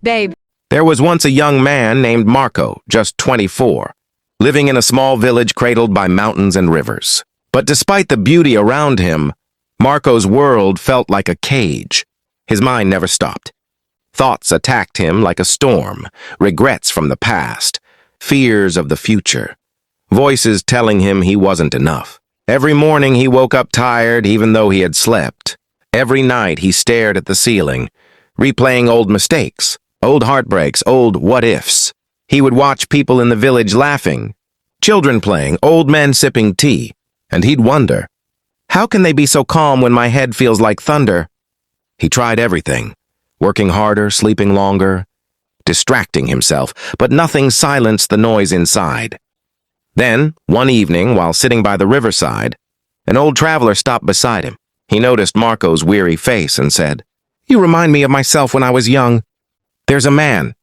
Babe, There was once a young man named Marco, just 24, living in a small village cradled by mountains and rivers. But despite the beauty around him, Marco's world felt like a cage. His mind never stopped. Thoughts attacked him like a storm, regrets from the past, fears of the future, voices telling him he wasn't enough. Every morning he woke up tired even though he had slept. Every night he stared at the ceiling, replaying old mistakes, old heartbreaks, old what-ifs. He would watch people in the village laughing, children playing, old men sipping tea, and he'd wonder, how can they be so calm when my head feels like thunder? He tried everything, working harder, sleeping longer, distracting himself, but nothing silenced the noise inside. Then, one evening, while sitting by the riverside, an old traveler stopped beside him. He noticed Marco's weary face and said, "You remind me of myself when I was young. There's a man,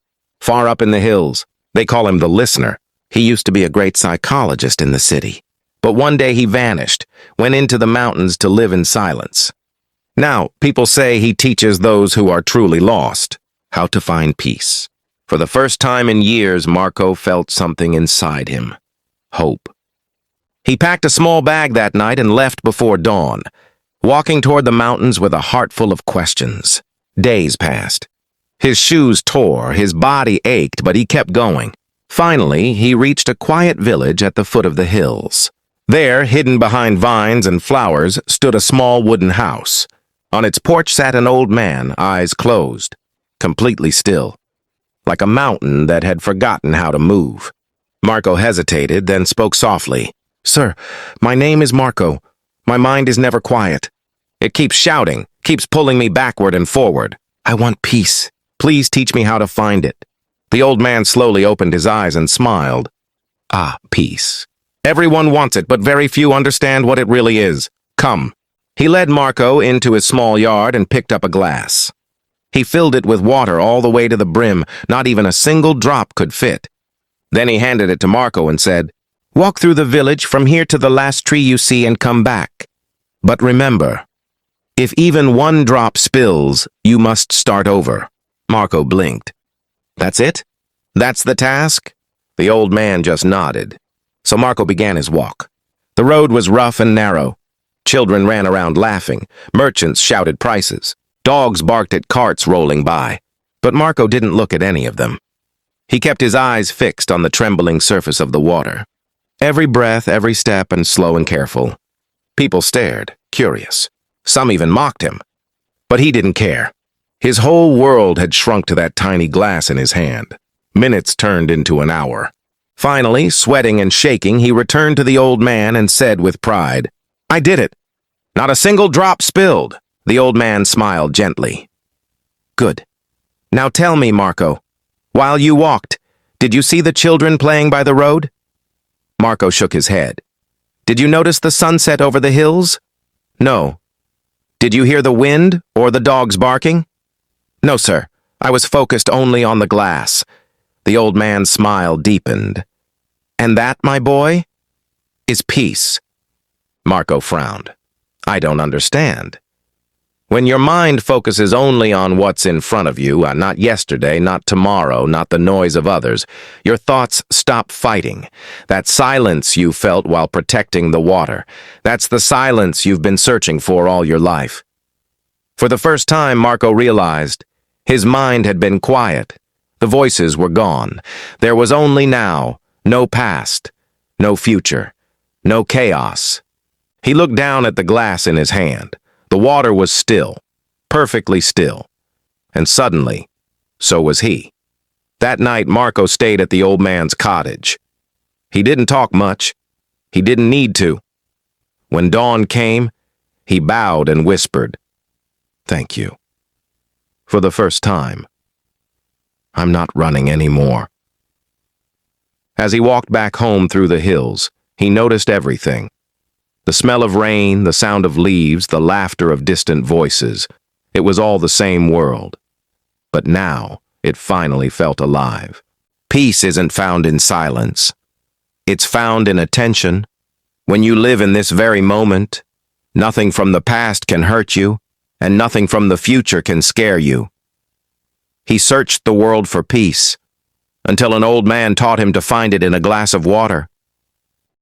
far up in the hills. They call him the Listener. He used to be a great psychologist in the city. But one day he vanished, went into the mountains to live in silence. Now, people say he teaches those who are truly lost how to find peace." For the first time in years, Marco felt something inside him. Hope. He packed a small bag that night and left before dawn, walking toward the mountains with a heart full of questions. Days passed. His shoes tore, his body ached, but he kept going. Finally, he reached a quiet village at the foot of the hills. There, hidden behind vines and flowers, stood a small wooden house. On its porch sat an old man, eyes closed, completely still, like a mountain that had forgotten how to move. Marco hesitated, then spoke softly. "Sir, my name is Marco. My mind is never quiet. It keeps shouting, keeps pulling me backward and forward. I want peace. Please teach me how to find it." The old man slowly opened his eyes and smiled. "Ah, peace. Everyone wants it, but very few understand what it really is. Come." He led Marco into his small yard and picked up a glass. He filled it with water all the way to the brim. Not even a single drop could fit. Then he handed it to Marco and said, "Walk through the village from here to the last tree you see and come back. But remember, if even one drop spills, you must start over." Marco blinked. "That's it? That's the task?" The old man just nodded. So Marco began his walk. The road was rough and narrow. Children ran around laughing. Merchants shouted prices. Dogs barked at carts rolling by. But Marco didn't look at any of them. He kept his eyes fixed on the trembling surface of the water. Every breath, every step, and slow and careful. People stared, curious. Some even mocked him. But he didn't care. His whole world had shrunk to that tiny glass in his hand. Minutes turned into an hour. Finally, sweating and shaking, he returned to the old man and said with pride, "I did it. Not a single drop spilled." The old man smiled gently. "Good. Now tell me, Marco, while you walked, did you see the children playing by the road?" Marco shook his head. "Did you notice the sunset over the hills?" "No." "Did you hear the wind or the dogs barking?" "No, sir. I was focused only on the glass." The old man's smile deepened. "And that, my boy, is peace." Marco frowned. "I don't understand." When your mind focuses only on what's in front of you, not yesterday, not tomorrow, not the noise of others, your thoughts stop fighting. That silence you felt while protecting the water, that's the silence you've been searching for all your life. For the first time, Marco realized his mind had been quiet. The voices were gone. There was only now, no past, no future, no chaos. He looked down at the glass in his hand. The water was still, perfectly still. And suddenly, so was he. That night, Marco stayed at the old man's cottage. He didn't talk much. He didn't need to. When dawn came, he bowed and whispered, "Thank you." For the first time, I'm not running anymore. As he walked back home through the hills, he noticed everything. The smell of rain, the sound of leaves, the laughter of distant voices. It was all the same world. But now, it finally felt alive. Peace isn't found in silence. It's found in attention. When you live in this very moment, nothing from the past can hurt you, and nothing from the future can scare you. He searched the world for peace, until an old man taught him to find it in a glass of water.